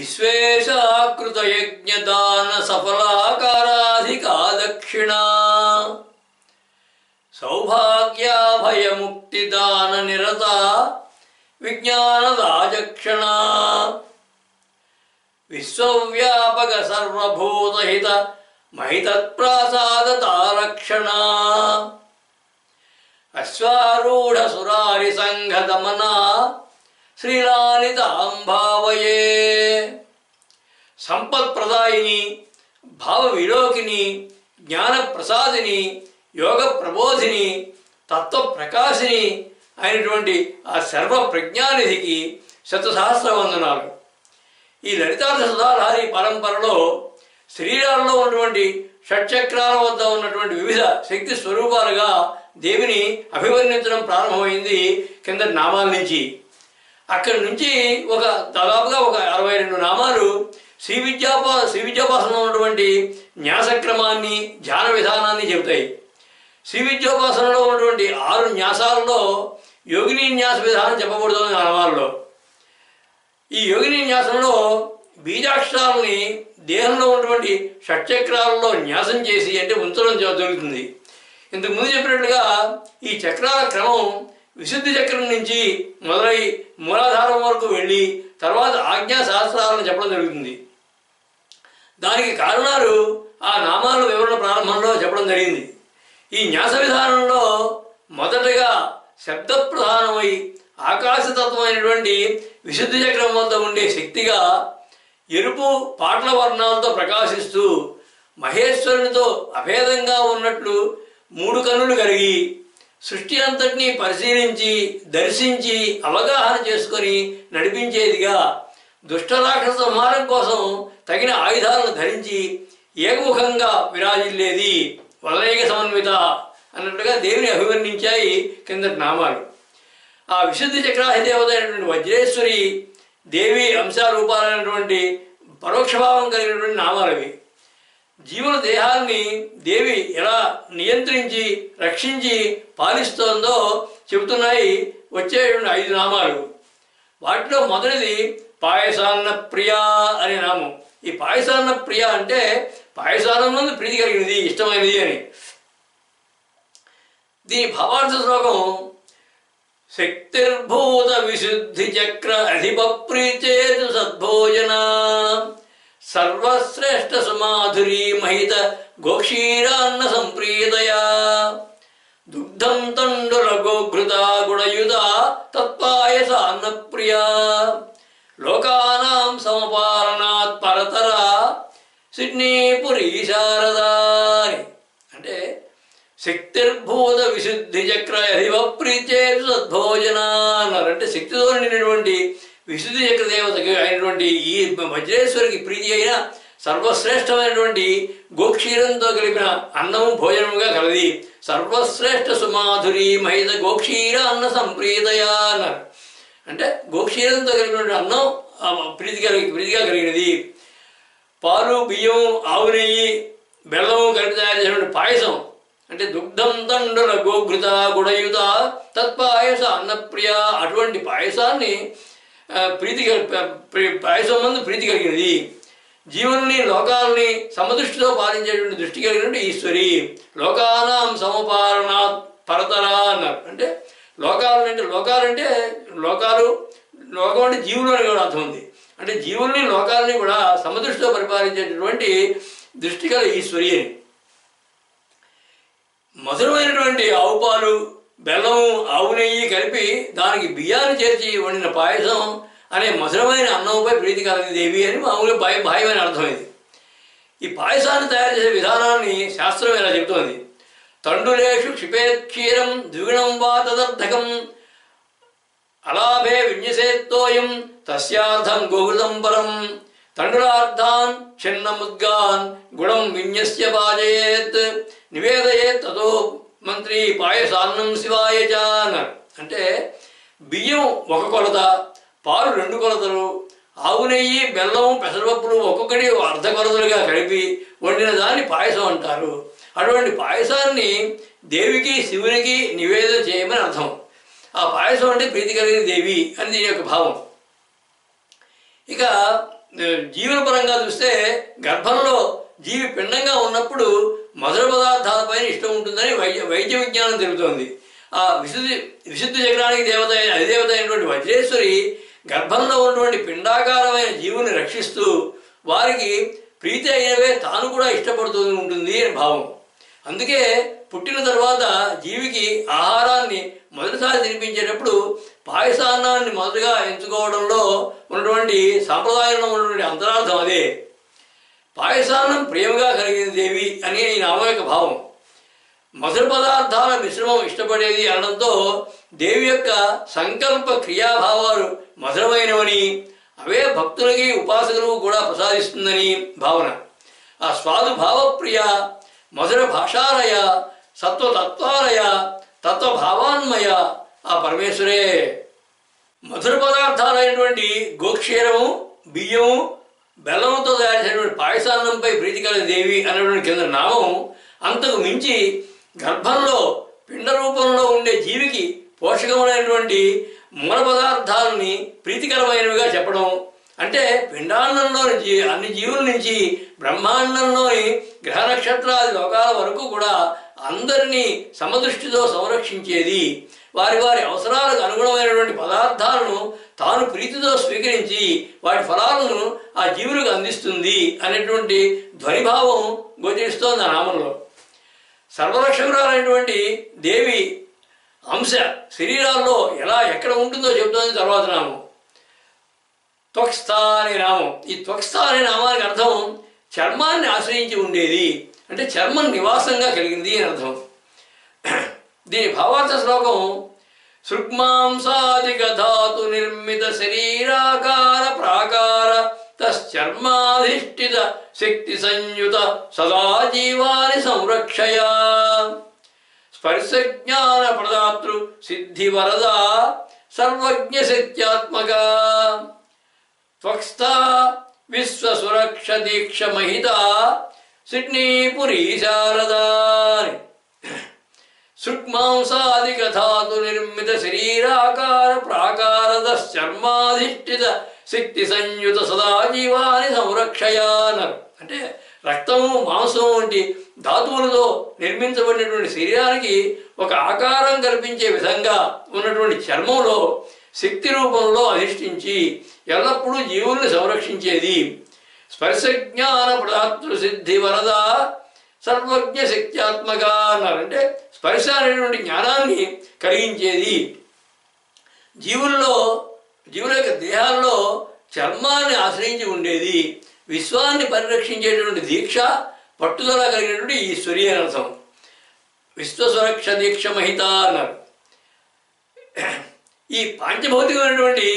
విశ్వేశాకృత యజ్ఞదాన సఫలాకారాధికా దక్షిణా సౌభాగ్యాభయముక్తిదాన నిరత విజ్ఞానదాజక్షణా విశ్వవ్యాపక సర్వభూతహిత మహితత్ప్రాసాదతారక్షణా అశ్వారూఢ సురారి సంఘదమనా శ్రీలాలితాం భావయే. సంపత్ప్రదాయిని, భావ విలోకిని, జ్ఞానప్రసాదిని, యోగ ప్రబోధిని, తత్వప్రకాశిని అయినటువంటి ఆ సర్వ ప్రజ్ఞానిధికి శతసహస్ర వందనాలు. ఈ లలితార్థ సుధాధారి పరంపరలో శరీరాల్లో ఉన్నటువంటి షట్చక్రాల వద్ద ఉన్నటువంటి వివిధ శక్తి స్వరూపాలుగా దేవిని అభివర్ణించడం ప్రారంభమైంది కిందటి నామాల నుంచి. అక్కడి నుంచి దాదాపుగా 62 నామాలు శ్రీ విద్యోపాసనలో ఉన్నటువంటి న్యాసక్రమాన్ని, ధ్యాన విధానాన్ని చెబుతాయి. శ్రీ విద్యోపాసనలో ఉన్నటువంటి 6 న్యాసాలలో యోగిని న్యాస విధానం చెప్పబడుతుంది నామాలలో. ఈ యోగిని న్యాసంలో బీజాక్షరాలని దేహంలో ఉన్నటువంటి షట్చక్రాలలో న్యాసం చేసి అంటే ఉంచడం జరుగుతుంది. ఇంతకు ముందు చెప్పినట్లుగా ఈ చక్రాల క్రమం విశుద్ధి చక్రం నుంచి మొదలై మూలాధారం వరకు వెళ్ళి తర్వాత ఆజ్ఞా శాస్త్రాలను చెప్పడం జరుగుతుంది. దానికి కారణాలు ఆ నామాల వివరణ ప్రారంభంలో చెప్పడం జరిగింది. ఈ న్యాస విధానంలో మొదటగా శబ్ద ప్రధానమై ఆకాశతత్వమైనటువంటి విశుద్ధి చక్రం వద్ద ఉండే శక్తిగా ఎరుపు పాటల వర్ణాలతో ప్రకాశిస్తూ మహేశ్వరునితో అభేదంగా ఉన్నట్లు 3 కన్నులు కలిగి సృష్టి అంతటినీ పరిశీలించి దర్శించి అవగాహన చేసుకొని నడిపించేదిగా దుష్టరాక్షస సంహారం కోసం తగిన ఆయుధాలను ధరించి ఏకముఖంగా విరాజిల్లేది వదనైక సమన్విత అన్నట్లుగా దేవిని అభివర్ణించాయి కిందటి నామాలు. ఆ విశుద్ధి చక్రాధిదేవత అయినటువంటి వజ్రేశ్వరి దేవి అంశారూపాలైనటువంటి పరోక్షభావం కలిగినటువంటి నామాలవి. జీవుల దేహాన్ని దేవి ఎలా నియంత్రించి రక్షించి పాలిస్తోందో చెబుతున్నాయి వచ్చేటువంటి 5 నామాలు. వాటిలో మొదటిది పాయసాన్న ప్రియ అనే నామం. ఈ పాయసాన్న ప్రియ అంటే పాయసానం నందు ప్రీతి కలిగినది, ఇష్టమైనది అని. దీని భావార్థ శ్లోకం శక్తిర్భూత విశుద్ధి చక్ర అధిప ప్రీచేతు సద్భోజన సర్వశ్రేష్ఠ సుమాధురీ మహిత గోక్షీరాన్న సంప్రీతయా దుగ్ధం తండుల గోఘృత గుణయుత తత్పాయసాన్న ప్రియా లోకానాం సమపాలనాత్ పరతర సిడ్నీపురీ శారదా. అంటే శక్తిర్భూత విశుద్ధి చక్ర అధిప ప్రీచేతు సద్భోజన అన్నారంటే శక్తితో నిండినటువంటి విశుద్ధి చక్ర దేవతకి అయినటువంటి ఈ వజ్రేశ్వరికి ప్రీతి అయిన సర్వశ్రేష్టమైనటువంటి గోక్షీరంతో కలిపిన అన్నము భోజనముగా కలది. సర్వశ్రేష్ఠ సుమాధురి మహిత గోక్షీర అన్న సంప్రీతయా అన్నారు. అంటే గోక్షీరంతో కలిపినటువంటి అన్నం ప్రీతిగా కలిగినది. పాలు, బియ్యం, ఆవు నెయ్యి, బెల్లము కలిపి తయారు చేసినటువంటి పాయసం అంటే దుగ్ధం తండుల గోఘృత గుణయుత తత్పాయస అన్నప్రియ. అటువంటి పాయసాన్ని పాయసం మందు ప్రీతి కలిగినది. జీవుల్ని లోకాలని సమదృష్టితో పాలించేటువంటి దృష్టి కలిగినటువంటి ఈశ్వరి. లోకానాం సమపాలనాత్ పరతరా అన్నారు. అంటే లోకాలు లోకం అంటే జీవులు అని కూడా అర్థం ఉంది. అంటే జీవుల్ని లోకాలని కూడా సమదృష్టితో పరిపాలించేటటువంటి దృష్టి గల ఈశ్వరి అని. మధురమైనటువంటి ఆవు పాలు, బెల్లము, ఆవు నెయ్యి కలిపి దానికి బియ్యాన్ని చేర్చి వండిన పాయసం అనే మధురమైన అన్నంపై ప్రీతి కలిగిన దేవి అని మామూలుగా భాయమైన అర్థమైంది. ఈ పాయసాన్ని తయారు చేసే విధానాన్ని శాస్త్రం ఇలా చెబుతోంది. తండులేషు క్షిపేక్షీరం ద్విగుణం వా తదర్థకం అలాభే విన్యసేత్తోయం తస్యార్థం గోహృతం పరం తండులార్థాన్ చిన్నముద్గాన్ గుణం విన్యస్య పాజయేత్ నివేదయేత్ తతో మంత్రి పాయసాన్నం శివాయ చ అన్నారు. అంటే బియ్యం 1 కొలత, పాలు 2 కొలతలు, ఆవు నెయ్యి, బెల్లం, పెసరపప్పులు ఒక్కొక్కటి అర్ధ కొలతలుగా కలిపి వండిన దాన్ని పాయసం అంటారు. అటువంటి పాయసాన్ని దేవికి శివునికి నివేదన చేయమని అర్థం. ఆ పాయసం అంటే ప్రీతి కలిగిన దేవి అని దీని యొక్క భావం. ఇక జీవుల పరంగా చూస్తే గర్భంలో జీవి పిండంగా ఉన్నప్పుడు మధుర పదార్థాలపైన ఇష్టం ఉంటుందని వైద్య విజ్ఞానం తెలుపుతోంది. ఆ విశుద్ధి చక్రానికి దేవత అధిదేవత అయినటువంటి వజ్రేశ్వరి గర్భంలో ఉన్నటువంటి పిండాకారమైన జీవుని రక్షిస్తూ వారికి ప్రీతి అయినవే తాను కూడా ఇష్టపడుతూ ఉంటుంది అని భావం. అందుకే పుట్టిన తర్వాత జీవికి ఆహారాన్ని మొదటిసారి తినిపించేటప్పుడు పాయసాన్నాన్ని మొదటగా ఎంచుకోవడంలో ఉన్నటువంటి సాంప్రదాయంలో ఉన్నటువంటి అంతరార్థం అదే. పాయసాన్నం ప్రేమగా కలిగిన దేవి అని ఈ నామం యొక్క భావం. మధుర పదార్థాల మిశ్రమం ఇష్టపడేది అనడంతో దేవి యొక్క సంకల్ప క్రియాభావాలు మధురమైనవని, అవే భక్తులకి ఉపాసకులకు కూడా ప్రసాదిస్తుందని భావన. ఆ స్వాదు భావప్రియ, మధుర భాషాలయ, సత్వతత్వాలయ, తత్వభావాన్మయ ఆ పరమేశ్వరే. మధుర పదార్థాలైనటువంటి గోక్షీరము, బియ్యము, బెల్లంతో తయారు చేసినటువంటి పాయసాన్నంపై ప్రీతి కలిగిన దేవి అనేటువంటి కింద నామం అంతకు మించి గర్భంలో పిండ రూపంలో ఉండే జీవికి పోషకములైనటువంటి మూల పదార్థాలని ప్రీతికరమైనవిగా చెప్పడం. అంటే పిండాండంలోని అన్ని జీవుల నుంచి బ్రహ్మాండంలోని గ్రహ నక్షత్రాది లోకాల వరకు కూడా అందరినీ సమదృష్టితో సంరక్షించేది, వారి వారి అవసరాలకు అనుగుణమైనటువంటి పదార్థాలను తాను ప్రీతితో స్వీకరించి వాటి ఫలాలను ఆ జీవులకు అందిస్తుంది అనేటువంటి ధ్వనిభావం గోచరిస్తోంది ఆ నామంలో. సర్వరక్షకురాలైనటువంటి దేవి అంశ శరీరాల్లో ఎలా ఎక్కడ ఉంటుందో చెబుతోంది తర్వాత నామం త్వక్స్థ అనే నామం. ఈ త్వక్స్థ అనే నామానికి అర్థం చర్మాన్ని ఆశ్రయించి ఉండేది, అంటే చర్మం నివాసంగా కలిగింది అని అర్థం. దీని భావార్థ శ్లోకం సృగ్మాంసాదిక ధాతు నిర్మిత శరీరాకార ప్రాకార తశ్చర్మాధిష్ఠిత శక్తి సంయుత సదా జీవాని సంరక్షయ స్పర్శజ్ఞాన ప్రదాతృ సిద్ధి వరద సర్వజ్ఞ శక్త్యాత్మక త్వక్స్థ విశ్వసురక్ష దీక్ష మహిత సిడ్నీపురీ శారదా. సృగ్మాంసాదిక ధాతు నిర్మిత శరీరాకార ప్రాకారదశ్చర్మాధిష్ఠిత శక్తి సంయుత సదా జీవాని సంరక్షయానరు. అంటే రక్తము, మాంసము వంటి ధాతువులతో నిర్మించబడినటువంటి శరీరానికి ఒక ఆకారం కల్పించే విధంగా ఉన్నటువంటి చర్మంలో శక్తి రూపంలో అధిష్ఠించి ఎల్లప్పుడూ జీవుల్ని సంరక్షించేది. స్పర్శజ్ఞాన ప్రదాతృ సిద్ధి వరద సర్వజ్ఞ శక్త్యాత్మక అన్నారు. అంటే స్పర్శ అనేటువంటి జ్ఞానాన్ని కలిగించేది. జీవుల యొక్క దేహాల్లో చర్మాన్ని ఆశ్రయించి ఉండేది. విశ్వాన్ని పరిరక్షించేటువంటి దీక్ష, పట్టుదల కలిగినటువంటి ఈశ్వరి అని అర్థం. విశ్వసురక్ష దీక్ష మహిత అన్నారు. ఈ పాంచభౌతికమైనటువంటి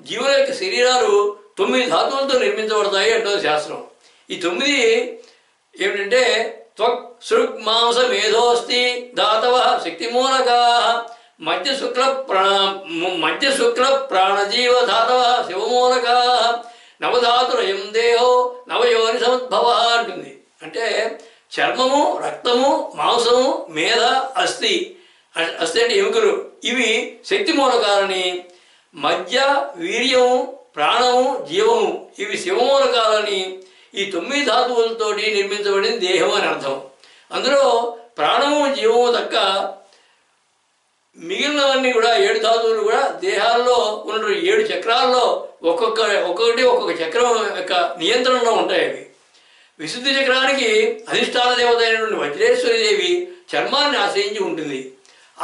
జీవుల యొక్క శరీరాలు 9 ధాతువులతో నిర్మించబడతాయి అంటుంది శాస్త్రం. ఈ 9 ఏమిటంటే త్వక్ సృగ్ మాంస మేధోస్తి ధాతవ శక్తిమూలకా మధ్య శుక్ల ప్రాణజీవ ధాతవ శివమూలకా నవధాతురయం దేహో నవయోని సముద్భవ అంటుంది. అంటే చర్మము, రక్తము, మాంసము, మేధ, అస్థి అంటే ఎముకలు, ఇవి శక్తి మూలకాలని, మధ్య వీర్యము, ప్రాణము, జీవము ఇవి శివమూలకాలని, ఈ 9 ధాతువులతోటి నిర్మించబడిన దేహం అని అర్థం. అందులో ప్రాణము, జీవము తక్క మిగిలినవన్నీ కూడా 7 ధాతువులు కూడా దేహాల్లో ఉన్న 7 చక్రాల్లో ఒక్కొక్కటి ఒక్కొక్క చక్రం యొక్క నియంత్రణలో ఉంటాయి. అవి విశుద్ధి చక్రానికి అధిష్టాన దేవత అయినటువంటి వజ్రేశ్వరి దేవి చర్మాన్ని ఆశ్రయించి ఉంటుంది.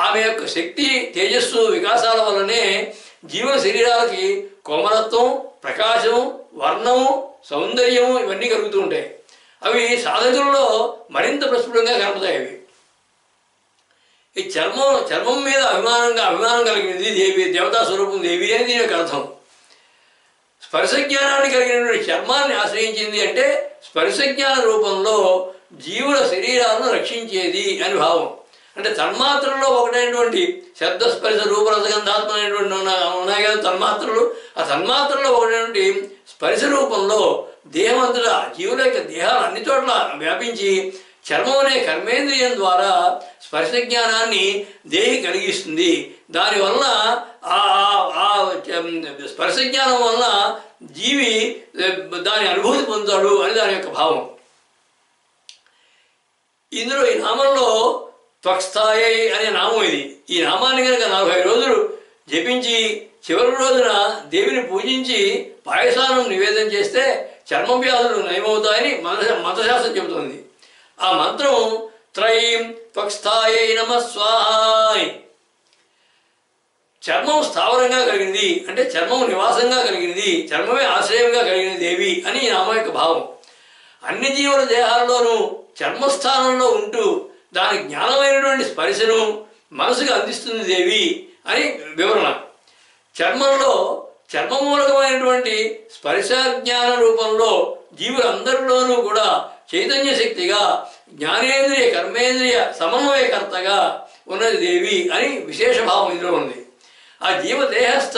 ఆమె యొక్క శక్తి, తేజస్సు, వికాసాల వల్లనే జీవ శరీరాలకి కోమలత్వం, ప్రకాశం, వర్ణము, సౌందర్యము ఇవన్నీ కలుగుతూ ఉంటాయి. అవి సాధకుల్లో మరింత ప్రస్ఫుటంగా కనపడతాయి. అవి ఈ చర్మం మీద అభిమానం కలిగినది దేవి, దేవతా స్వరూపం దేవి అని దీని యొక్క అర్థం. స్పర్శజ్ఞానాన్ని కలిగినటువంటి చర్మాన్ని ఆశ్రయించింది అంటే స్పర్శజ్ఞాన రూపంలో జీవుల శరీరాలను రక్షించేది అని భావం. అంటే తన్మాత్రల్లో ఒకటైనటువంటి శబ్దస్పర్శ రూపరసగంధాత్మ అనేటువంటి ఉన్నాయి కదా తన్మాత్రలు. ఆ తన్మాత్రలో ఒకటైనటువంటి స్పర్శ రూపంలో దేహం అంతటా జీవుల యొక్క దేహాలు అన్ని చోట్ల వ్యాపించి చర్మం అనే కర్మేంద్రియం ద్వారా స్పర్శ జ్ఞానాన్ని దేహి కలిగిస్తుంది. దానివల్ల ఆ స్పర్శ జ్ఞానం వలన జీవి దాని అనుభూతి పొందుతాడు అని దాని యొక్క భావం. ఇందులో ఈ నామంలో త్వక్స్థాయి అనే నామం ఇది. ఈ నామాన్ని కనుక 40 రోజులు జపించి చివరి రోజున దేవిని పూజించి పాయసానం నివేదన చేస్తే చర్మ వ్యాధులు నయమవుతాయని మంత్రశాస్త్రం చెబుతుంది. ఆ మంత్రం త్రైం త్వక్స్థాయై నమః స్వాహ. చర్మం స్థావరంగా కలిగినది అంటే చర్మం నివాసంగా కలిగినది, చర్మమే ఆశ్రయంగా కలిగిన దేవి అని ఈ నామం యొక్క భావం. అన్ని జీవుల దేహాల్లోనూ చర్మస్థానంలో ఉంటూ దాని జ్ఞానమైనటువంటి స్పర్శను మనసుకు అందిస్తుంది దేవి అని వివరణ. చర్మంలో చర్మమూలకమైనటువంటి స్పర్శ జ్ఞాన రూపంలో జీవులందరిలోనూ కూడా చైతన్య శక్తిగా జ్ఞానేంద్రియ కర్మేంద్రియ సమన్వయకర్తగా ఉన్నది దేవి అని విశేష భావం ఇందులో ఉంది. ఆ జీవదేహస్థ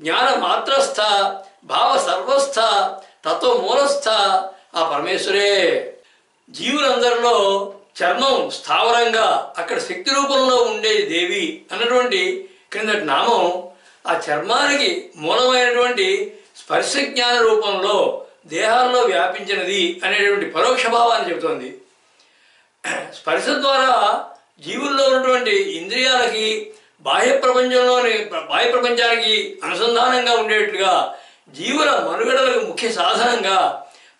జ్ఞాన మాత్రస్థ భావ సర్వస్థ తత్వమూలస్థ ఆ పరమేశ్వరే. జీవులందరిలో చర్మం స్థావరంగా అక్కడ శక్తి రూపంలో ఉండేది దేవి అన్నటువంటి క్రిందటి నామం ఆ చర్మానికి మూలమైనటువంటి స్పర్శ జ్ఞాన రూపంలో దేహాల్లో వ్యాపించినది అనేటువంటి పరోక్ష భావాన్ని చెబుతోంది. స్పర్శ ద్వారా జీవుల్లో ఉన్నటువంటి ఇంద్రియాలకి బాహ్య ప్రపంచానికి అనుసంధానంగా ఉండేట్లుగా జీవుల మనుగడలకు ముఖ్య సాధనంగా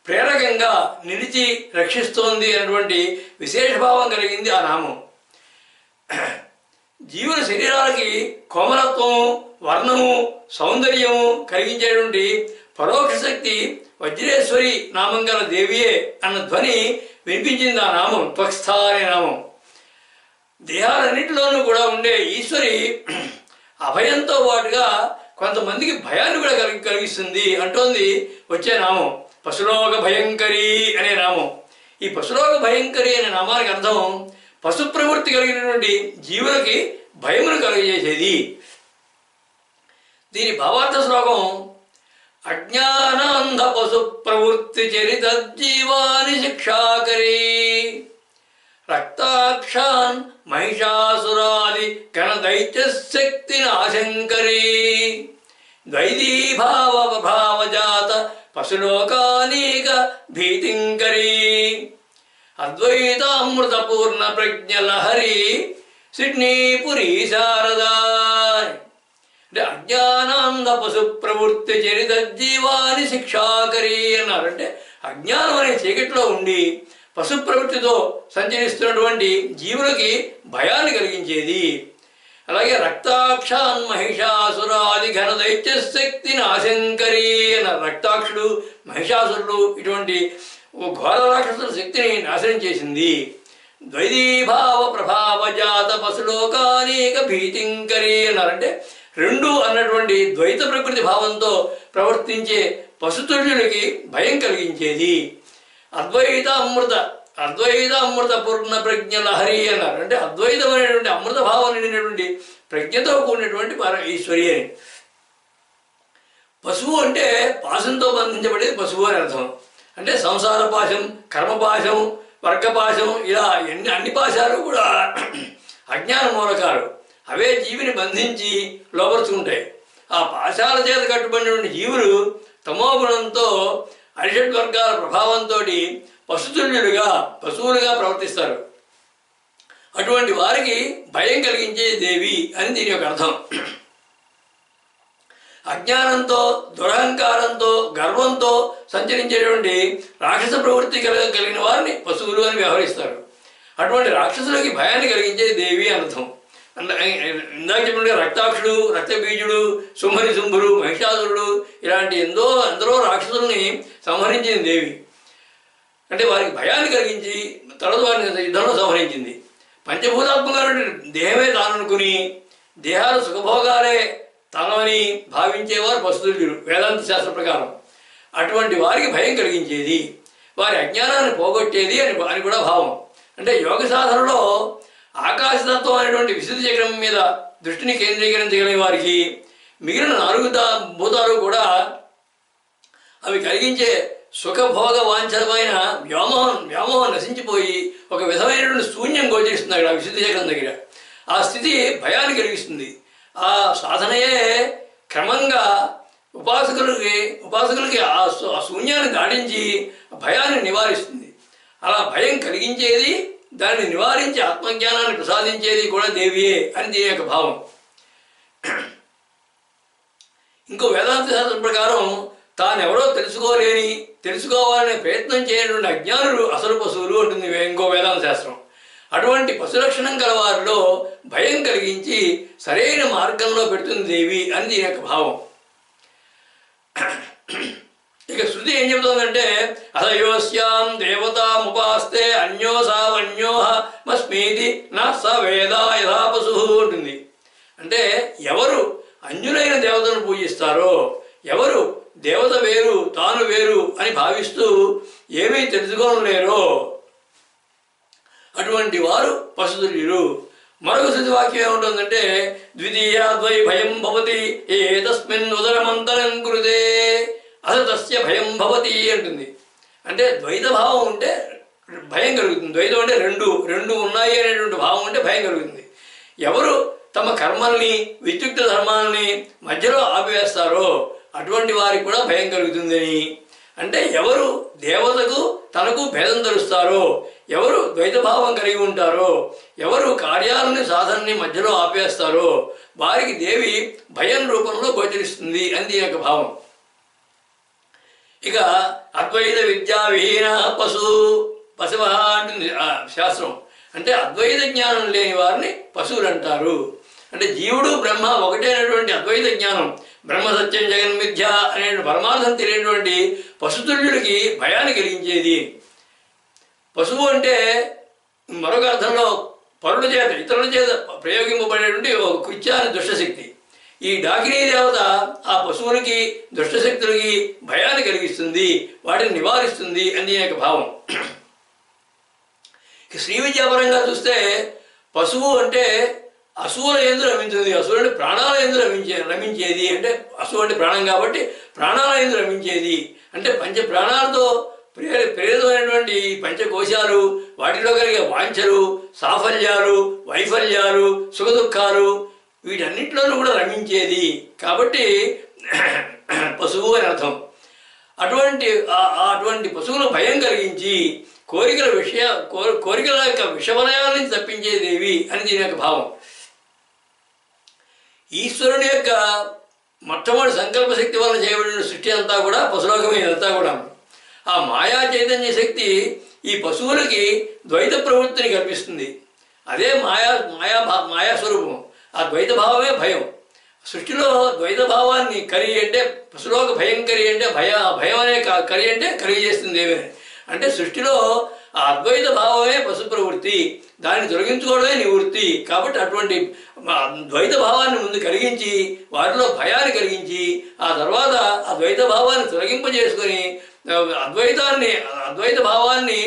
ప్రేరకంగా నిలిచి రక్షిస్తోంది అనేటువంటి విశేషభావం కలిగింది ఆ నామం. జీవుల శరీరాలకి కోమలత్వం, వర్ణము, సౌందర్యము కలిగించేటువంటి పరోక్ష శక్తి వజ్రేశ్వరి నామం గల దేవియే అన్న ధ్వని వినిపించింది ఆ నామం త్వక్స్థ అనే నామం. దేహాలన్నింటిలోనూ కూడా ఉండే ఈశ్వరి అభయంతో పాటుగా కొంతమందికి భయాన్ని కూడా కలిగిస్తుంది అంటోంది వచ్చే నామం పశులోక భయంకరి అనే నామం. ఈ పశులోక భయంకరి అనే నామానికి అర్థం పశు ప్రవృత్తి కలిగినటువంటి జీవులకి భయమును కలిగజేసేది. దీని భావార్థ శ్లోకం అజ్ఞానాంధ పశు ప్రవృత్తి చరిత జీవాని శిక్షాకరీ రక్తాక్షాన్ మహిషాసురాది గణదైత్య శక్తి నాశంకరీ ద్వైతీభావ భావజాత పశులోకానీక భీతింకరీ అద్వైతామృతపూర్ణ ప్రజ్ఞలహరి సిడ్నీపురీ శారదా. అంటే అజ్ఞానాంధ పశు ప్రవృత్తి చరిత జీవాని శిక్షాకరి అన్నారంటే అజ్ఞానం అనే చీకటిలో ఉండి పశు ప్రవృత్తితో సంచరిస్తున్నటువంటి జీవులకి భయాన్ని కలిగించేది. అలాగే రక్తాక్షాన్ మహిషాసురాది ఘనదైత్య శక్తి నాశంకరి అన్నారు. రక్తాక్షుడు, మహిషాసురుడు ఇటువంటి ఘోర రాక్షసుల శక్తిని నాశనం చేసింది. ద్వైతీభావ ప్రభావజాత పశులోకానేక భీతింకరి అన్నారంటే రెండు అన్నటువంటి ద్వైత ప్రకృతి భావంతో ప్రవర్తించే పశుతుల్యులకి భయం కలిగించేది. అద్వైత అమృత పూర్ణ ప్రజ్ఞ లహరి అన్నారు. అంటే అద్వైతమైనటువంటి అమృత భావం నిండినటువంటి ప్రజ్ఞతో కూడినటువంటి ఈశ్వరి అని. పశువు అంటే పాశంతో బంధించబడేది పశువు అని అర్థం. అంటే సంసార పాశం, కర్మపాశం, వర్గపాశం ఇలా అన్ని పాశాలు కూడా అజ్ఞాన మూలకాలు. అవే జీవిని బంధించి లోపరుచుకుంటాయి. ఆ పాశాల చేత కట్టుబడినటువంటి జీవులు తమోగుణంతో అరిషడ్ వర్గాల ప్రభావంతో పశువులుగా ప్రవర్తిస్తారు. అటువంటి వారికి భయం కలిగించే దేవి అని దీని యొక్క అర్థం. అజ్ఞానంతో, దురహంకారంతో, గర్వంతో సంచరించేటువంటి రాక్షస ప్రవృత్తి కలిగిన వారిని పశువులు అని వ్యవహరిస్తారు. అటువంటి రాక్షసులకి భయాన్ని కలిగించే దేవి అని అర్థం. ఇందాక చెప్పినట్టుగా రక్తాక్షుడు, రక్తబీజుడు, శుంభుడు, మహిషాసురుడు ఇలాంటి ఎందరో రాక్షసుల్ని సంహరించింది దేవి. అంటే వారికి భయాన్ని కలిగించి తర్వాత వారిని యుద్ధంలో సంహరించింది. పంచభూతాత్మకమైన దేహమే తాననుకుని దేహాలు సుఖభోగాలే తనని భావించేవారు పశుతుల్యులు వేదాంత శాస్త్ర ప్రకారం. అటువంటి వారికి భయం కలిగించేది, వారి అజ్ఞానాన్ని పోగొట్టేది అని కూడా భావం. అంటే యోగ సాధనలో ఆకాశతత్వం అనేటువంటి విశుద్ధి చక్రం మీద దృష్టిని కేంద్రీకరించగలిగే వారికి మిగిలిన 4 భూతాలు కూడా అవి కలిగించే సుఖభోగ వాంఛనమైన వ్యామోహం నశించిపోయి ఒక విధమైనటువంటి శూన్యం గోచరిస్తుంది అక్కడ విశుద్ధి చక్రం దగ్గర. ఆ స్థితి భయాన్ని కలిగిస్తుంది. ఆ సాధనయే క్రమంగా ఉపాసకులకి ఆ శూన్యాన్ని దాటించి భయాన్ని నివారిస్తుంది. అలా భయం కలిగించేది, దాన్ని నివారించి ఆత్మజ్ఞానాన్ని ప్రసాదించేది కూడా దేవియే అని దీని యొక్క భావం. ఇంకో వేదాంత శాస్త్రం ప్రకారం తానెవరో తెలుసుకోవాలనే ప్రయత్నం చేయనటువంటి అజ్ఞానులు అసలు పశువులు అంటుంది ఇంకో వేదాంత శాస్త్రం. అటువంటి పశులక్షణం గల వారిలో భయం కలిగించి సరైన మార్గంలో పెడుతుంది దేవి అని దీని యొక్క భావం. ఇక శృతి ఏం చెబుతోందంటే అసయోస్యాం దేవతాముపాస్తే అన్యోసావన్యోహమస్మీతి నా స వేద యథా పశు ఉంటుంది. అంటే ఎవరు అన్యులైన దేవతను పూజిస్తారో, ఎవరు దేవత వేరు తాను వేరు అని భావిస్తూ ఏమీ తెలుసుకోలేరో అటువంటి వారు పశుతుల్యులు. మరొక శృతి వాక్యం ఏముంటుందంటే ద్వితీయాద్వై భయం భవతి ఏతస్మిన్ ఉదరమంతరం కృతే అసతస్య భయం భవతి అంటుంది. అంటే ద్వైత భావం ఉంటే భయం కలుగుతుంది. ద్వైతం అంటే రెండు ఉన్నాయి అనేటువంటి భావం ఉంటే భయం కలుగుతుంది. ఎవరు తమ కర్మల్ని విద్యుక్త ధర్మాలని మధ్యలో ఆపివేస్తారో అటువంటి వారికి కూడా భయం కలుగుతుందని. అంటే ఎవరు దేవతకు తనకు భేదం తెలుస్తారో, ఎవరు ద్వైతభావం కలిగి ఉంటారో, ఎవరు కార్యాలని సాధనని మధ్యలో ఆపేస్తారో వారికి దేవి భయం రూపంలో గోచరిస్తుంది అని దీని యొక్క భావం. ఇక అద్వైత విద్యా విహీన పశువ అంటుంది శాస్త్రం. అంటే అద్వైత జ్ఞానం లేని వారిని పశువులు అంటారు. అంటే జీవుడు బ్రహ్మ ఒకటేనటువంటి అద్వైత జ్ఞానం, బ్రహ్మ సత్యం జగన్మిథ్య అనే పరమార్థం తెలియనటువంటి పశుతుల్యుడికి భయాన్ని కలిగించేది. పశువు అంటే మరొక అర్థంలో పరుల చేత ఇతరుల చేత ప్రయోగింపబడేటువంటి ఒక కృత్యాన్ని దుష్టశక్తి. ఈ డాకినీ దేవత ఆ పశువులకి దుష్టశక్తులకి భయాన్ని కలిగిస్తుంది, వాటిని నివారిస్తుంది అని యొక్క భావం. శ్రీ విద్యాపరంగా చూస్తే పశువు అంటే అసువుల యందు రమించింది. అసువులు అంటే ప్రాణాల యందు రమించేది. అంటే అసువు అంటే ప్రాణం కాబట్టి ప్రాణాల యందు రమించేది. అంటే పంచ ప్రాణాలతో ప్రేరితమైనటువంటి పంచకోశాలు, వాటిలో కలిగే వాంఛలు, సాఫల్యాలు, వైఫల్యాలు, సుఖదుఖాలు వీటన్నింటిలోనూ కూడా రమించేది కాబట్టి పశువు అని అర్థం. అటువంటి పశువులు భయం కలిగించి కోరికల యొక్క విషవలయాల నుంచి తప్పించే దేవి అని దీని యొక్క భావం. ఈశ్వరుని యొక్క మొట్టమొదటి సంకల్ప శక్తి వలన చేయబడిన సృష్టి అంతా కూడా పశులోకమే. ఇదంతా కూడా ఆ మాయా చైతన్య శక్తి ఈ పశువులకి ద్వైత ప్రవృత్తిని కల్పిస్తుంది. అదే మాయా స్వరూపం. ఆ ద్వైత భావమే భయం. సృష్టిలో ద్వైత భావాన్ని కరి అంటే పశులోక భయంకరి అంటే భయం అనే కరి అంటే కలిగజేస్తుంది ఏమని. అంటే సృష్టిలో ఆ అద్వైత భావమే పశు ప్రవృత్తి, దాన్ని తొలగించుకోవడమే నివృత్తి. కాబట్టి అటువంటి ద్వైత భావాన్ని ముందు కలిగించి వాటిలో భయాన్ని కలిగించి ఆ తర్వాత ఆ ద్వైత భావాన్ని తొలగింపజేసుకొని అద్వైత భావాన్ని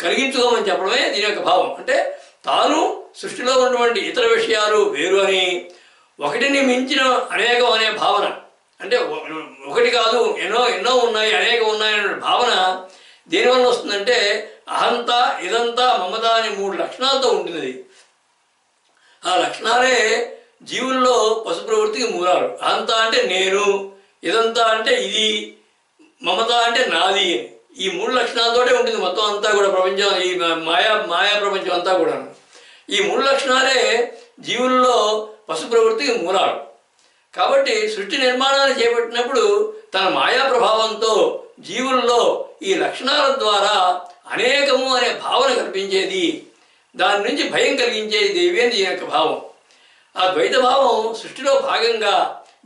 కలిగించుకోమని చెప్పడమే దీని యొక్క భావం. అంటే తాను సృష్టిలో ఉన్నటువంటి ఇతర విషయాలు వేరు అని, ఒకటిని మించిన అనేకం అనే భావన, అంటే ఒకటి కాదు ఎన్నో ఉన్నాయి అనేకం ఉన్నాయనే భావన దేనివల్ల వస్తుందంటే అహంత ఇదంతా మమత అనే 3 లక్షణాలతో ఉంటుంది. ఆ లక్షణాలే జీవుల్లో పశు ప్రవృత్తికి మూలాలు. అహంత అంటే నేను, ఇదంతా అంటే ఇది, మమత అంటే నాది. ఈ 3 లక్షణాలతోటే ఉంటుంది మొత్తం అంతా కూడా ప్రపంచం, ఈ మాయా ప్రపంచం అంతా కూడా. ఈ 3 లక్షణాలే జీవుల్లో పశు ప్రవృత్తికి మూలాలు. కాబట్టి సృష్టి నిర్మాణాన్ని చేపట్టినప్పుడు తన మాయా ప్రభావంతో జీవుల్లో ఈ లక్షణాల ద్వారా అనేకము అనే భావన కల్పించేది, దాని నుంచి భయం కలిగించేది దేవి అని దీని యొక్క భావం. ఆ ద్వైత భావం సృష్టిలో భాగంగా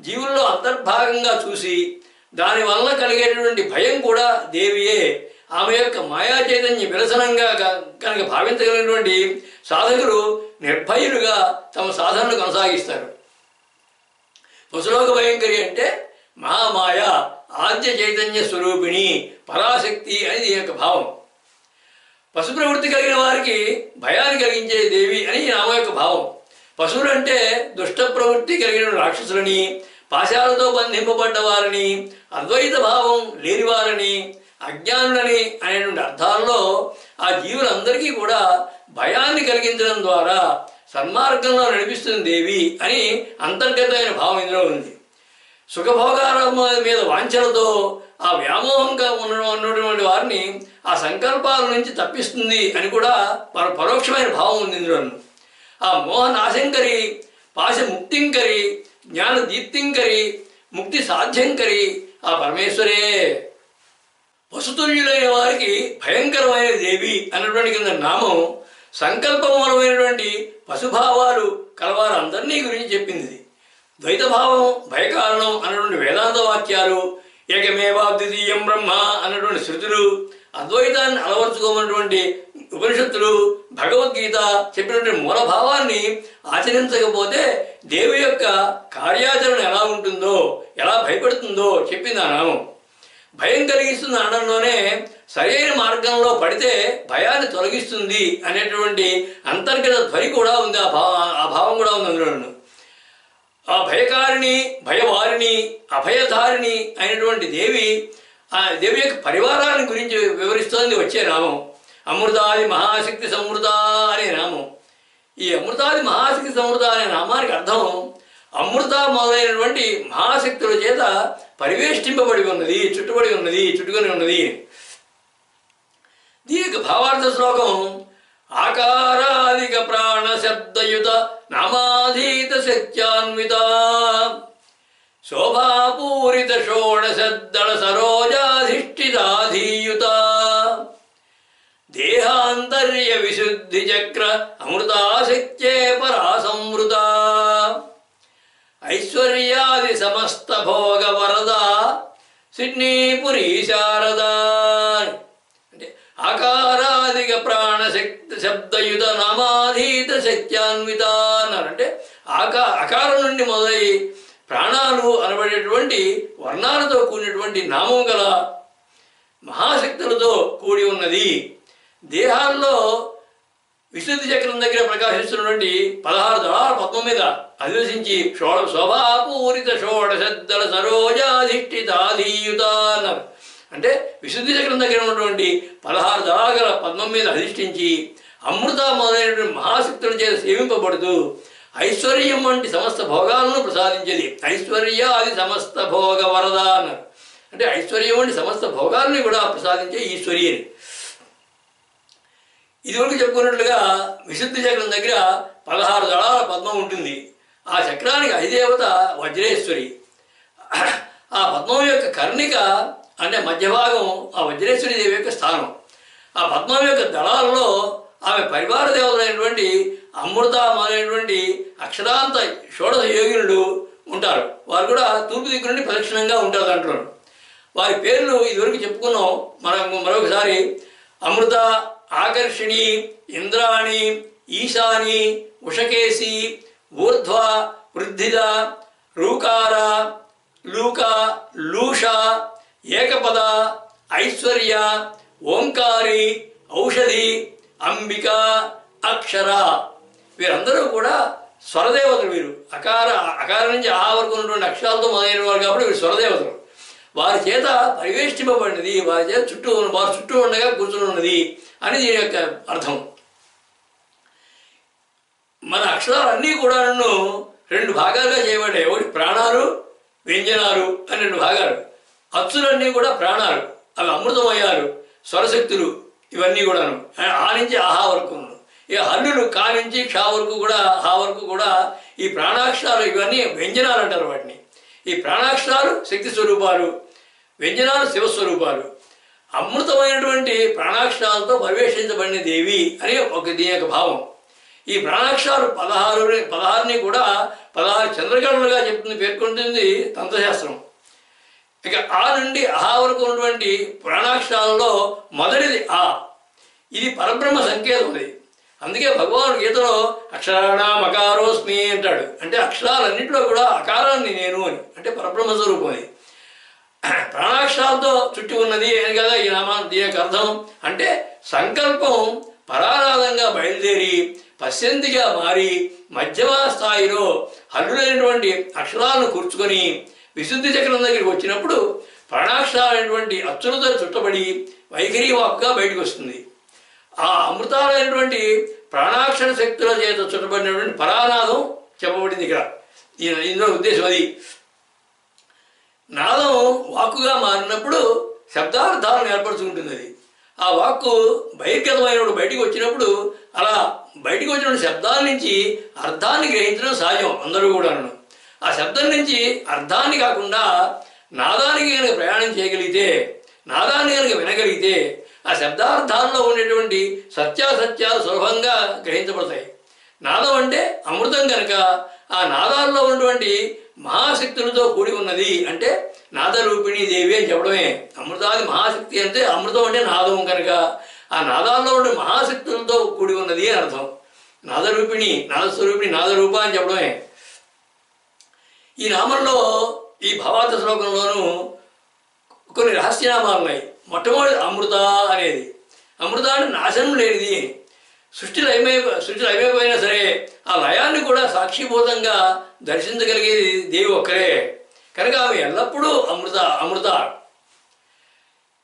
జీవుల్లో అంతర్భాగంగా చూసి దానివల్ల కలిగేటువంటి భయం కూడా దేవియే. ఆమె యొక్క మాయా చైతన్య విరసనంగా కనుక భావించగలిగినటువంటి సాధకులు నిర్భయులుగా తమ సాధనను కొనసాగిస్తారు. పశులోక భయంకరి అంటే మహామాయ ఆద్య చైతన్య స్వరూపిణి పరాశక్తి అని దీని యొక్క భావం. పశు ప్రవృత్తి కలిగిన వారికి భయాన్ని కలిగించే దేవి అని ఆమె యొక్క భావం. పశువులు అంటే దుష్ట ప్రవృత్తి కలిగిన రాక్షసులని, పాశాలతో బంధింపబడ్డ వారిని, అద్వైత భావం లేని వారిని, అజ్ఞానులని అనేటువంటి అర్థాల్లో ఆ జీవులందరికీ కూడా భయాన్ని కలిగించడం ద్వారా సన్మార్గంలో నడిపిస్తుంది దేవి అని అంతర్గతమైన భావం ఇందులో ఉంది. సుఖభోగాల మీద వాంఛలతో ఆ వ్యామోహంగా ఉన్నటువంటి వారిని ఆ సంకల్పాల నుంచి తప్పిస్తుంది అని కూడా పరోక్షమైన భావం ఉంది ఇందులో. ఆ మోహనాశంకరి, పాశ ముక్తింకరి, జ్ఞాన దీప్తింకరి, ముక్తి సాధ్యంకరి ఆ పరమేశ్వరే. వసుతుల్యులైన వారికి భయంకరమైన దేవి అన్నటువంటి కింద నామం సంకల్పమూలమైనటువంటి పశుభావాలు కలవారందరినీ గురించి చెప్పింది. ద్వైతభావం భయకారణం అన్నటువంటి వేదాంత వాక్యాలు, ఏకమేవాద్వితీయం బ్రహ్మ అన్నటువంటి శృతులు, అద్వైతాన్ని అలవర్చుకోమన్నటువంటి ఉపనిషత్తులు, భగవద్గీత చెప్పినటువంటి మూలభావాన్ని ఆచరించకపోతే దేవి యొక్క కార్యాచరణ ఎలా ఉంటుందో, ఎలా భయపడుతుందో చెప్పింది ఆ నామం. భయం కలిగిస్తుంది అనడంలోనే సరైన మార్గంలో పడితే భయాన్ని తొలగిస్తుంది అనేటువంటి అంతర్గత ధ్వని కూడా ఉంది. ఆ భావం కూడా ఉంది అందులో. ఆ భయకారిణి, భయవారిణి, అభయధారిణి అయినటువంటి దేవి, ఆ దేవి యొక్క పరివారాన్ని గురించి వివరిస్తోంది వచ్చే నామం. అమృతాది మహాశక్తి సమృత అనే నామం. ఈ అమృతాది మహాశక్తి సమృత అనే నామానికి అర్థం అమృత మొదలైనటువంటి మహాశక్తుల చేత పరివేష్టింపబడి ఉన్నది, చుట్టుకొని ఉన్నది. దీనికి భావార్థ శ్లోకం ఆకారాదిక ప్రాణ శబ్దయుత నామాధీత శక్త్యాన్విత శోభాపూరిత షోడశద్దళ సరోజాధిష్ఠితాధీయుత దేహాంతర్య విశుద్ధి చక్ర అమృతాశక్త్యే పరాసంవృత ఐశ్వర్యాది సమస్త భోగ వరద సిడ్నీపురీ శారద. అంటే ఆకారాదిక ప్రాణశక్తి శబ్దయుత నామాధీత శక్త్యాన్విత అన్నారంటే ఆకారం నుండి మొదలై ప్రాణాలు అనబడేటువంటి వర్ణాలతో కూడినటువంటి నామం గల మహాశక్తులతో కూడి ఉన్నది. దేహాల్లో విశుద్ధి చక్రం దగ్గర ప్రకాశిస్తున్నటువంటి 16 దళాల పద్మం మీద అధివసించి శోభాపూరిత షోడశద్దళ సరోజాధిష్ఠితాధీయుత అన్నారు. అంటే విశుద్ధి చక్రం దగ్గర ఉన్నటువంటి 16 దళాల గల పద్మం మీద అధిష్ఠించి అమృత మొదలైనటువంటి మహాశక్తుల చేత సేవింపబడుతూ ఐశ్వర్యం వంటి సమస్త భోగాలను ప్రసాదించేది. ఐశ్వర్యాది సమస్త భోగ వరద అన్నారు. అంటే ఐశ్వర్యం వంటి సమస్త భోగాలని కూడా ప్రసాదించే ఈశ్వరి అని. ఇదివరకు చెప్పుకున్నట్లుగా విశుద్ధి చక్రం దగ్గర 16 దళాల పద్మం ఉంటుంది. ఆ చక్రానికి అధిదేవత వజ్రేశ్వరి. ఆ పద్మం యొక్క కర్ణిక అంటే మధ్య భాగం ఆ వజ్రేశ్వరి దేవి యొక్క స్థానం. ఆ పద్మం యొక్క దళాలలో ఆమె పరివార దేవతలైనటువంటి అమృత మొదలైనటువంటి అక్షరాంత షోడశ యోగినులు ఉంటారు. వారు కూడా తూర్పు దిక్కు నుండి ప్రదక్షిణంగా ఉంటారు. దాంట్లో వారి పేర్లు ఇదివరకు చెప్పుకున్నాం. మరొకసారి అమృత, ఆకర్షిణి, ఇంద్రాణి, ఈశాని, ఉషకేశి, ఊర్ధ్వ, వృద్ధిద, రూకార, లూక, లూష, ఏకపద, ఐశ్వర్య, ఓంకారి, ఔషధి, అంబిక, అక్షర. వీరందరూ కూడా స్వరదేవతలు. వీరు అకారం నుంచి ఆ వరకు ఉన్నటువంటి అక్షరాలతో మొదలైన వారు కాబట్టి వీరు స్వరదేవతలు. వారి చేత పరివేష్టింపబడినది, వారి చేత వారి చుట్టూ ఉండగా కూర్చుని ఉన్నది అని దీని యొక్క అర్థం. మన అక్షరాలన్నీ కూడా 2 భాగాలుగా చేయబడ్డాయి. ఒకటి ప్రాణాలు, వ్యంజనాలు అని 2 భాగాలు. అచ్చులన్నీ కూడా ప్రాణాలు, అవి అమృతమయ్యారు, స్వరశక్తులు ఇవన్నీ కూడాను. ఆ నుంచి ఆహా వరకు. ఇక హల్లులు కా నుంచి క్షా వరకు కూడా హా వరకు కూడా ఈ ప్రాణాక్షరాలు ఇవన్నీ వ్యంజనాలు అంటారు వాటిని. ఈ ప్రాణాక్షరాలు శక్తి స్వరూపాలు, వ్యంజనాలు శివస్వరూపాలు. అమృతమైనటువంటి ప్రాణాక్షరాలతో పరివేషించబడిన దేవి అని దీని యొక్క భావం. ఈ ప్రాణాక్షరాలు 16ని కూడా 16 చంద్రకళలుగా పేర్కొంటుంది తంత్రశాస్త్రం. ఇక ఆ నుండి అహా వరకు ఉన్నటువంటి ప్రాణాక్షరాలలో మొదటిది ఆ. ఇది పరబ్రహ్మ సంకేతం. అది అందుకే భగవానుడు గీతలో అక్షరాణం అకారోస్మి అంటాడు. అంటే అక్షరాలన్నింటిలో కూడా అకారాన్ని నేను అని, అంటే పరబ్రహ్మ స్వరూపం. అది ప్రాణాక్షరాలతో చుట్టి ఉన్నది అని కదా ఈ నామా. దీని యొక్క అర్థం అంటే సంకల్పం పరానాదంగా బయలుదేరి పశ్చంతిగా మారి మధ్యమ స్థాయిలో హల్లులైనటువంటి అక్షరాలను కూర్చుకొని విశుద్ధి చక్రం దగ్గరికి వచ్చినప్పుడు ప్రాణాక్షరాలైనటువంటి అచ్చులతో చుట్టబడి వైఖరి వాక్గా బయటకు వస్తుంది. ఆ అమృతాలైనటువంటి ప్రాణాక్షర శక్తుల చేత చుట్టబడినటువంటి పరానాదం చెప్పబడింది ఇక్కడ. ఇందులో ఉద్దేశం అది. నాదం వాక్కుగా మారినప్పుడు శబ్దార్థాలను ఏర్పరచుకుంటుంది. అది ఆ వాక్కు బహిర్గతమైనప్పుడు బయటికి వచ్చినప్పుడు అలా బయటికి వచ్చిన శబ్దాల నుంచి అర్థాన్ని గ్రహించడం సహజం అందరూ కూడాను. ఆ శబ్దం నుంచి అర్థాన్ని కాకుండా నాదానికి కనుక ప్రయాణం చేయగలిగితే, నాదాన్ని కనుక వినగలిగితే ఆ శబ్దార్థాల్లో ఉండేటువంటి సత్యాసత్యాలు సులభంగా గ్రహించబడతాయి. నాదం అంటే అమృతం కనుక ఆ నాదాల్లో ఉన్నటువంటి మహాశక్తులతో కూడి ఉన్నది అంటే నాదరూపిణి దేవి అని చెప్పడమే. అమృతాది మహాశక్తి అంటే అమృతం అంటే నాదం కనుక ఆ నాదాల్లో ఉండే మహాశక్తులతో కూడి ఉన్నది అని అర్థం. నాదరూపిణి, నాదస్వరూపిణి, నాదరూప అని చెప్పడమే. ఈ నామంలో ఈ భావార్థ శ్లోకంలోనూ కొన్ని రహస్యనామాలు ఉన్నాయి. మొట్టమొదటి అమృత అనేది. అమృత అంటే నాశనం లేనిది. సృష్టిలో అయిపోయినా సరే ఆ లయాన్ని కూడా సాక్షిభూతంగా దర్శించగలిగేది దేవి ఒక్కరే కనుక ఆమె ఎల్లప్పుడూ అమృత.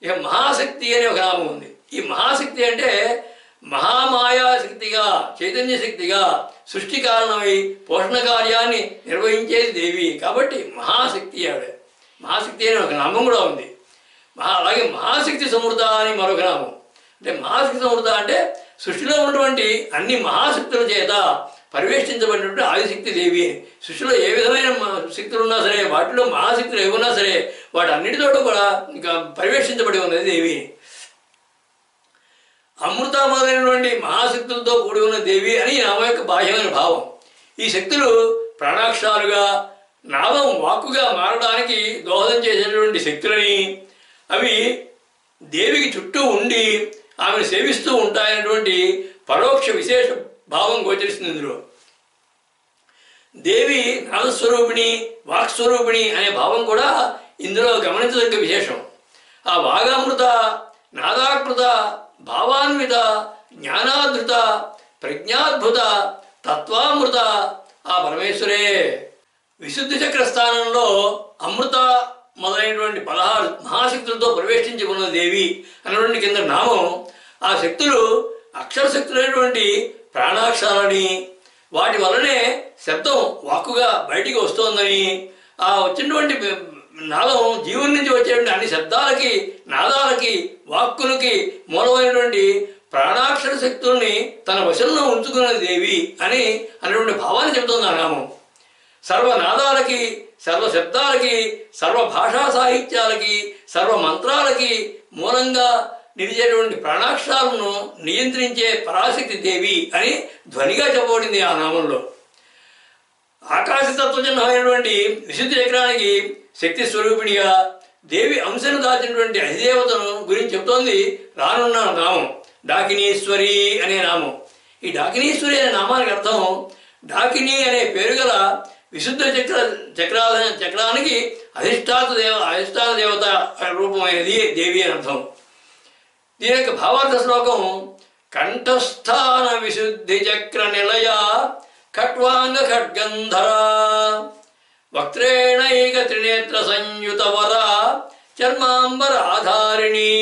ఇక మహాశక్తి అనే ఒక నామం ఉంది. ఈ మహాశక్తి అంటే మహామాయాశక్తిగా, చైతన్య శక్తిగా సృష్టి కారణమై పోషణ కార్యాన్ని నిర్వహించేది దేవి కాబట్టి మహాశక్తి ఆవిడ. మహాశక్తి అనే ఒక నామం కూడా ఉంది. అలాగే మహాశక్తి సమృద్ధ అని మరొక నామం. అంటే మహాశక్తి సమృద్ధ అంటే సృష్టిలో ఉన్నటువంటి అన్ని మహాశక్తుల చేత పరివేష్టించబడినటువంటి ఆదిశక్తి దేవి. సృష్టిలో ఏ విధమైన శక్తులు ఉన్నా సరే, వాటిలో మహాశక్తులు ఏమున్నా సరే వాటి అన్నిటితో కూడా ఇంకా పరివేష్టించబడి ఉన్నది దేవి. అమృత మొదలైనటువంటి మహాశక్తులతో కూడి ఉన్న దేవి అని నామం యొక్క బాహ్యమైన భావం. ఈ శక్తులు ప్రాణాక్షరాలుగా నామం వాక్కుగా మారడానికి దోహదం చేసేటువంటి శక్తులని, అవి దేవికి చుట్టూ ఉండి ఆమెను సేవిస్తూ ఉంటాయనేటువంటి పరోక్ష విశేష భావం గోచరిస్తుంది ఇందులో. దేవి నాదస్వరూపిణి, వాక్స్వరూపిణి అనే భావం కూడా ఇందులో గమనించదగ్గ విశేషం. ఆ వాగామృత, నాదాకృత, భావాన్విత, జ్ఞానాధృత, ప్రజ్ఞాద్భుత, తత్వామృత ఆ పరమేశ్వరే. విశుద్ధి చక్ర స్థానంలో అమృత మొదలైనటువంటి 16 మహాశక్తులతో ప్రవేశించి ఉన్న దేవి అన్నటువంటి కింద నామం. ఆ శక్తులు అక్షరశక్తులైనటువంటి ప్రాణాక్షరాలని, వాటి వల్లనే శబ్దం వాక్కుగా బయటికి వస్తోందని, ఆ వచ్చినటువంటి నాదం జీవుని నుంచి వచ్చేటువంటి అన్ని శబ్దాలకి, నాదాలకి, వాక్కులకి మూలమైనటువంటి ప్రాణాక్షర శక్తుల్ని తన వశంలో ఉంచుకున్నది దేవి అని అన్నటువంటి భావాన్ని చెబుతోంది ఆ నామం. సర్వనాదాలకి, సర్వ శబ్దాలకి, సర్వ భాషా సాహిత్యాలకి, సర్వ మంత్రాలకి మూలంగా నిలిచేటువంటి ప్రాణాక్షరాలను నియంత్రించే పరాశక్తి దేవి అని ధ్వనిగా చెప్పబడింది ఆ నామంలో. ఆకాశతత్వజన్యమైనటువంటి విశుద్ధి చక్రానికి శక్తి స్వరూపిణిగా దేవి అంశను దాచినటువంటి అధిదేవతను గురించి చెప్తోంది రానున్న నామం డాకినీశ్వరి అనే నామం. ఈ డాకినీశ్వరి అనే నామానికి అర్థం డాకిని అనే పేరు గల విశుద్ధ చక్రానికి అధిష్టాన దేవత రూపమైనది దేవి అని అర్థం. దీని యొక్క భావార్థ శ్లోకం కంఠస్థాన విశుద్ధి చక్ర నిలయ ఖట్వాంగ ఖడ్గంధర వక్త్రేణైక త్రినేత్ర సంయుత వర చర్మాంబర ఆధారిణి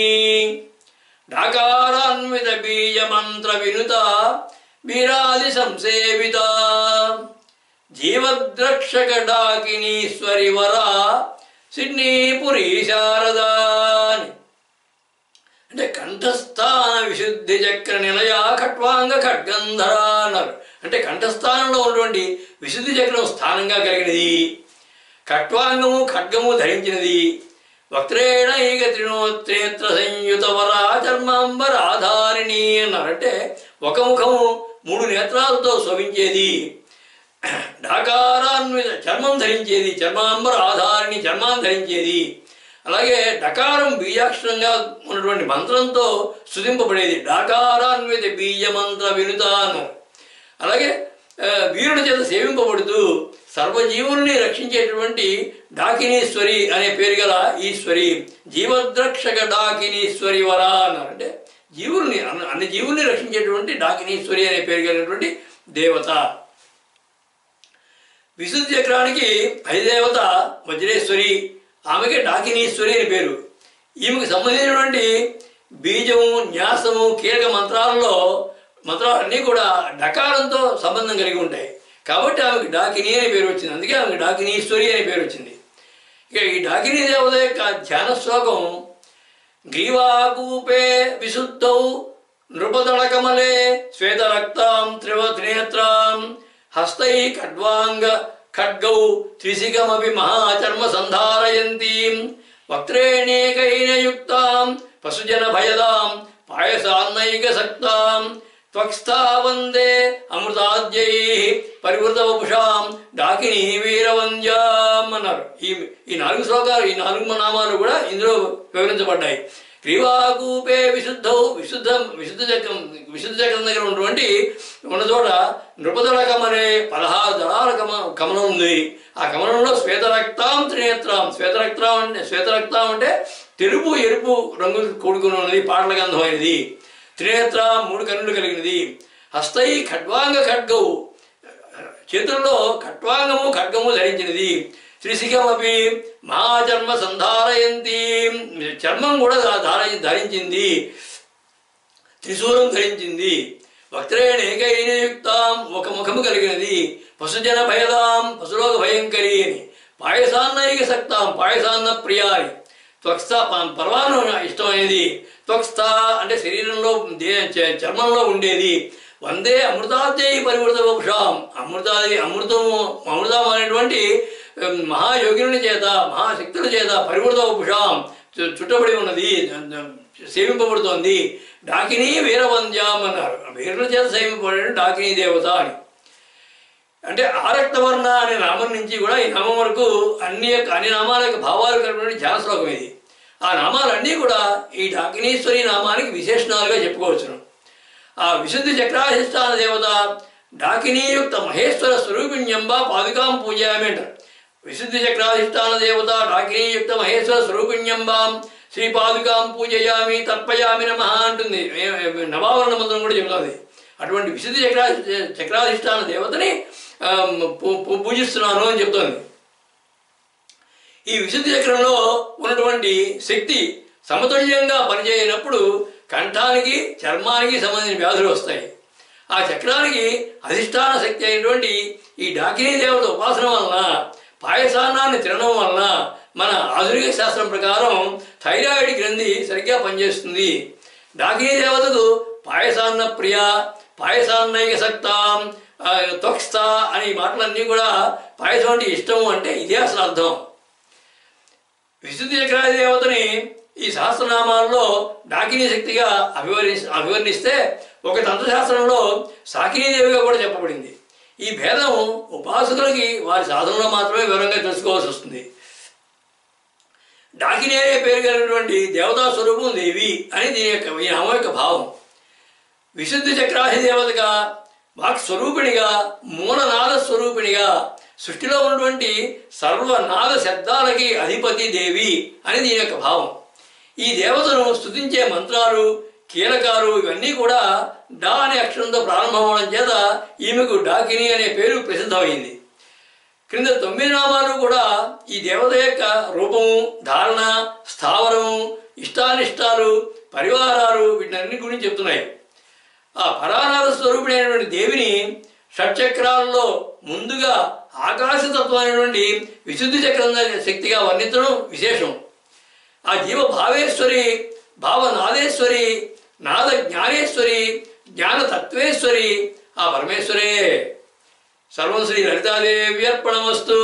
డాకారాన్విత బీజ మంత్ర వినుత వీరాది సంసేవిత జీవద్రక్షక డాకినీశ్వరి వర సిడ్నీపురి శారదా. అంటే కంఠస్థాన విశుద్ధి చక్ర నిలయ ఖట్వాంగ ఖడ్గంధర అన్నారు. అంటే కంఠస్థానంలో ఉన్నటువంటి విశుద్ధి చక్రం స్థానంగా కలిగినది, ఖట్వాంగము ఖడ్గము ధరించినది, వక్త్రేణైక త్రినేత్ర సంయుత వర చర్మాంబర ఆధారిణి అన్నారు. అంటే ఒక ముఖము 3 నేత్రాలతో శోభించేది, డాకారాన్విత చర్మం ధరించేది, చర్మాంబర ఆధారిణి చర్మాన్ని ధరించేది, అలాగే డకారం బీజాక్షరంగా ఉన్నటువంటి మంత్రంతో స్తుతింపబడేది, డాకారాన్విత బీజ మంత్ర వినుత అన్నారు. అలాగే వీరుడి చేత సేవింపబడుతూ సర్వజీవుల్ని రక్షించేటువంటి డాకినీశ్వరి అనే పేరు గల ఈశ్వరి, జీవద్రక్షక డాకినీశ్వరి వర అన్నారు. అంటే జీవుల్ని అన్ని జీవుల్ని రక్షించేటువంటి డాకినీశ్వరి అనే పేరు కలిగినటువంటి దేవత. విశుద్ధి చక్రానికి అధిదేవత వజ్రేశ్వరి, ఆమెకి డాకినీశ్వరి అని పేరు. ఈమెకు సంబంధించినటువంటి బీజము, న్యాసము, కీలక మంత్రాలన్నీ కూడా డకారంతో సంబంధం కలిగి ఉంటాయి. కాబట్టి ఆమెకు డాకిని అనే పేరు వచ్చింది. అందుకే ఆమెకు డాకినీశ్వరి అనే పేరు వచ్చింది. ఇక ఈ డాకినీ దేవత యొక్క ధ్యాన శ్లోకం గ్రీవాకూపే విశుద్ధౌ నృపదళకమలే శ్వేతరక్తాం త్రినేత్రాం హస్తై ఖడ్గౌ త్రిశిఖమపి మహాచర్మ సంధారయంతీం వక్త్రేణేకైన యుక్తాం పశుజన భయదాం పాయసాన్నైక సక్తాం త్వక్స్థా వందే అమృతాద్యై పరివృత వపుషాం డాకిని వీరవంద్యాం అన్నారు. ఈ 4 శ్లోకాలు, ఈ 4 నామాలు కూడా ఇందులో వివరించబడ్డాయి. గ్రీవాకూపే విశుద్ధౌ, విశుద్ధ చక్రం దగ్గర ఉన్న చోట నృపదళకం అనే 16 దళాల కమలం ఉంది. ఆ కమలంలో శ్వేతరక్తాం త్రినేత్రాం, శ్వేతరక్తం అంటే తెలుపు ఎరుపు రంగు కూడుకుని ఉన్నది, పాటల గంధమైనది. త్రినేత్రాం 3 కన్నులు కలిగినది. హస్తై ఖడ్గౌ, చేతుల్లో ఖడ్గము ధరించినది. త్రిశిఖమపి మహాచర్మ సంధారయంతి, చర్మం కూడా ధరించింది. త్రిశూలం ధరించింది. వక్త్రేణేకైన యుక్తాం, ఒక ముఖము కలిగినది. పశుజన భయదాం, పశులోక భయంకరి అని. పాయసాన్నైక సక్తాం, పాయసాన్న ప్రియాని. త్వక్స్థ పర్వాణం ఇష్టమైనది. త్వక్స్థ అంటే శరీరంలో చర్మంలో ఉండేది. వందే అమృతాద్యై పరివృత వపుషాం, అమృతం అనేటువంటి మహాయోగినుని చేత, మహాశక్తుల చేత పరివృత వపుషాం చుట్టబడి ఉన్నది, సేవింపబడుతోంది. డాకిని వీరవంద్యాం అన్నారు. వీరుల చేత సేవింపబడే డాకినీ దేవత అని. అంటే ఆరక్తవర్ణ అనే నామం నుంచి కూడా ఈ నామం వరకు అన్ని నామాల యొక్క భావాలు కలిగినటువంటి ధ్యాన శ్లోకం ఇది. ఆ నామాలన్నీ కూడా ఈ డాకినీశ్వరి నామానికి విశేషణాలుగా చెప్పుకోవచ్చును. ఆ విశుద్ధి చక్రాధిష్టాన దేవత డాకినీయుక్త మహేశ్వర స్వరూపిణ్యంబా పాదుకాం పూజయామి అంటారు. విశుద్ధి చక్రాధిష్టాన దేవత డాకినీయుక్త మహేశ్వర స్వరూపిణ్యంబాం శ్రీ పాదుకాం పూజయామి తర్పయామి నమః అంటుంది. నవావరణ మంత్రం కూడా చెబుతుంది. అటువంటి విశుద్ధి చక్రాధిష్టాన దేవతని పూజిస్తున్నాను అని చెప్తోంది. ఈ విశుద్ధి చక్రంలో ఉన్నటువంటి శక్తి సమతుల్యంగా పనిచేయనప్పుడు కంఠానికి, చర్మానికి సంబంధించిన వ్యాధులు వస్తాయి. ఆ చక్రానికి అధిష్టాన శక్తి అయినటువంటి ఈ డాకినీ దేవత ఉపాసన వలన, పాయసాన్నాన్ని తినడం వలన మన ఆధునిక శాస్త్రం ప్రకారం థైరాయిడ్ గ్రంథి సరిగ్గా పనిచేస్తుంది. డాకినీ దేవతకు పాయసాన్న ప్రియ, పాయసాన్నైక సక్తాం, త్వక్స్థ అనే మాటలన్నీ కూడా పాయసం అంటే ఇష్టము అంటే ఇదే అసలు అర్థం. విశుద్ధి చక్రాది దేవతని ఈ సహస్రనామాల్లో డాకినీ శక్తిగా అభివర్ణిస్తే ఒక తంత్రశాస్త్రంలో సాకినీదేవిగా కూడా చెప్పబడింది. ఈ భేదం ఉపాసకులకి వారి సాధనలో మాత్రమే వివరంగా తెలుసుకోవాల్సి వస్తుంది. డాకినీ అనే పేరు కలిగినటువంటి దేవతా స్వరూపం దేవి అని ఈ నామం యొక్క భావం. విశుద్ధి చక్రాది దేవతగా, వాక్ స్వరూపిణిగా, మూలనాద స్వరూపిణిగా, సృష్టిలో ఉన్నటువంటి సర్వనాద శబ్దాలకి అధిపతి దేవి అని దీని యొక్క భావం. ఈ దేవతను స్తుతించే మంత్రాలు, కీలకాలు ఇవన్నీ కూడా డా అనే అక్షరంతో ప్రారంభమవడం చేత ఈమెకు డాకిని అనే పేరు ప్రసిద్ధమైంది. క్రింద 9 నామాలు కూడా ఈ దేవత యొక్క రూపము, ధారణ, స్థావరము, ఇష్టానిష్టాలు, పరివారాలు వీటన్నిటి గురించి చెప్తున్నాయి. ఆ పరానాద స్వరూపుడైనటువంటి దేవిని షట్చక్రాలలో ముందుగా ఆకాశతత్వమైనటువంటి విశుద్ధి చక్రం శక్తిగా వర్ణించడం విశేషం. ఆ జీవ భావేశ్వరి, భావనాదేశ్వరి, నాద జ్ఞానేశ్వరి, జ్ఞానతత్వేశ్వరి ఆ పరమేశ్వరే. సర్వం శ్రీ లలితాదేవి అర్పణమస్తు.